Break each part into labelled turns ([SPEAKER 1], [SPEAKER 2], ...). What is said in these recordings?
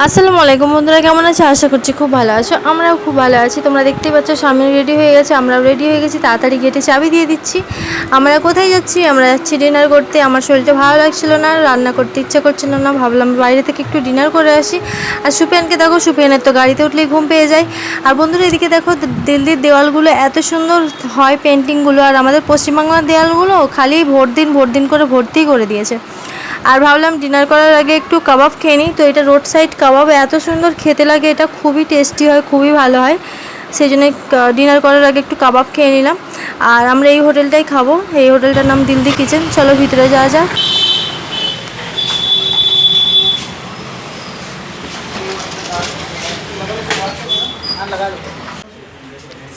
[SPEAKER 1] আসসালামু আলাইকুম বন্ধুরা, কেমন আছো? আশা করছি খুব ভালো আছো। আমরাও খুব ভালো আছি। তোমরা দেখতেই পাচ্ছ সামনে রেডি হয়ে গেছে, আমরাও রেডি হয়ে গেছি। তাড়াতাড়ি গেটে চাবি দিয়ে দিচ্ছি। আমরা কোথায় যাচ্ছি? আমরা যাচ্ছি ডিনার করতে। আমার শরীরটা ভালো লাগছিল না, রান্না করতে ইচ্ছা করছিল না, ভাবলাম বাইরে থেকে একটু ডিনার করে আসি। আর সুপিয়ানকে দেখো, সুপিয়ানের তো গাড়িতে উঠলেই ঘুম পেয়ে যায়। আর বন্ধুরা এদিকে দেখো, দিল্লির দেওয়ালগুলো এত সুন্দর হয় পেন্টিংগুলো, আর আমাদের পশ্চিমবাংলার দেওয়ালগুলো খালি ভোট দিন করে ভর্তি করে দিয়েছে। আর ভাবলাম ডিনার করার আগে একটু কাবাব খেয়ে নিই। তো এটা রোড সাইড কাবাব, এত সুন্দর খেতে লাগে, এটা খুবই টেস্টি হয়, খুবই ভালো হয়। সেই জন্য ডিনার করার আগে একটু কাবাব খেয়ে নিলাম। আর আমরা এই হোটেলটাই খাবো। এই হোটেলটার নাম দিল্লি কিচেন। চলো ভিতরে যাওয়া যাক।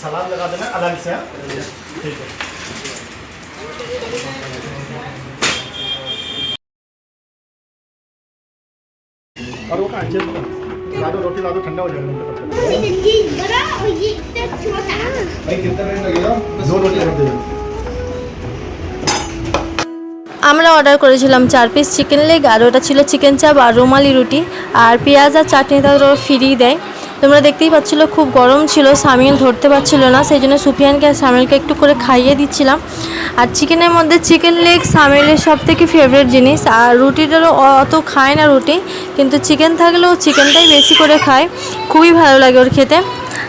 [SPEAKER 2] सलाद लगा देना अलग से। ठीक है। और वो कहाँ ला दो, रोटी ला दो, ठंडा हो जाएगा। भाई कितना टाइम लगेगा? 2 रोटी कर दे।
[SPEAKER 1] আমরা অর্ডার করেছিলাম 4 পিস চিকেন লেগ, আর ওটা ছিল চিকেন চাপ আর রুমালি রুটি, আর পেঁয়াজ আর চাটনি তাও ফ্রি দেয়। তোমরা দেখতেই পাচ্ছিলো খুব গরম ছিল, সামিল ধরতে পারছিল না, সেই জন্য সুফিয়ানকে আর সামিলকে একটু করে খাইয়ে দিচ্ছিলাম। আর চিকেনের মধ্যে চিকেন লেগ সামিলের সব থেকে ফেভারিট জিনিস। আর রুটিটারও অত খায় না রুটি, কিন্তু চিকেন থাকলেও চিকেনটাই বেশি করে খায়, খুবই ভালো লাগে ওর খেতে।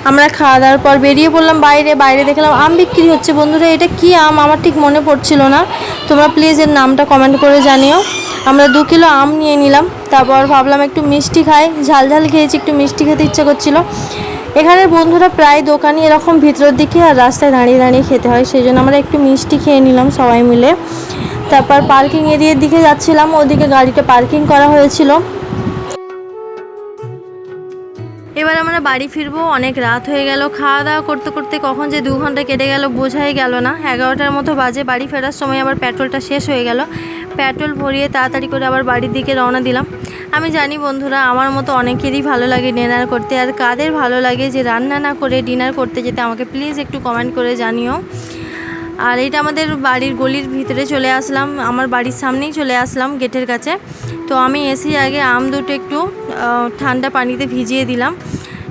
[SPEAKER 1] আমরা খাওয়া দাওয়ার পর বেরিয়ে পড়লাম বাইরে দেখলাম আম বিক্রি হচ্ছে। বন্ধুরা এটা কি আম আমার ঠিক মনে পড়ছিল না, তোমরা প্লিজ এর নামটা কমেন্ট করে জানিও। আমরা 2 কিলো আম নিয়ে নিলাম। তারপর ভাবলাম একটু মিষ্টি খাই, ঝাল খেয়েছি, একটু মিষ্টি খেতে ইচ্ছা করছিল। এখানের বন্ধুরা প্রায় দোকানই এরকম ভিতরের দিকে আর রাস্তায় দাঁড়িয়ে খেতে হয়, সেই জন্য আমরা একটু মিষ্টি খেয়ে নিলাম সবাই মিলে। তারপর পার্কিং এরিয়ার দিকে যাচ্ছিলাম, ওদিকে গাড়িটা পার্কিং করা হয়েছিল। এবার আমরা বাড়ি ফিরবো, অনেক রাত হয়ে গেল। খাওয়া দাওয়া করতে করতে কখন যে 2 ঘন্টা কেটে গেল বোঝাই গেল না। 11টার মতো বাজে। বাড়ি ফেরার সময় আবার পেট্রোলটা শেষ হয়ে গেল। পেট্রোল ভরিয়ে তাড়াতাড়ি করে আবার বাড়ির দিকে রওনা দিলাম। আমি জানি বন্ধুরা, আমার মতো অনেকেরই ভালো লাগে ডিনার করতে, আর কাদের ভালো লাগে যে রান্না না করে ডিনার করতে যেতে, আমাকে প্লিজ একটু কমেন্ট করে জানিও। আর এটা আমাদের বাড়ির গলির ভিতরে চলে আসলাম, আমার বাড়ির সামনেই চলে আসলাম গেটের কাছে। তো আমি এসে আগে আম দুটো একটু ঠান্ডা পানিতে ভিজিয়ে দিলাম।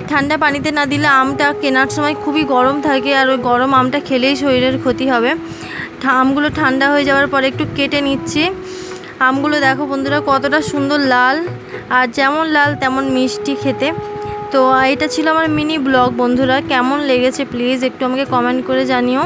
[SPEAKER 1] ঠান্ডা পানিতে না দিলে আমটা কেনার সময় খুবই গরম থাকে, আর ওই গরম আমটা খেলেই শরীরের ক্ষতি হবে। আমগুলো ঠান্ডা হয়ে যাওয়ার পরে একটু কেটে নিচ্ছি। আমগুলো দেখো বন্ধুরা কতটা সুন্দর লাল, আর যেমন লাল তেমন মিষ্টি খেতে। তো এটা ছিল আমার মিনি ব্লগ বন্ধুরা, কেমন লেগেছে প্লিজ একটু আমাকে কমেন্ট করে জানিও।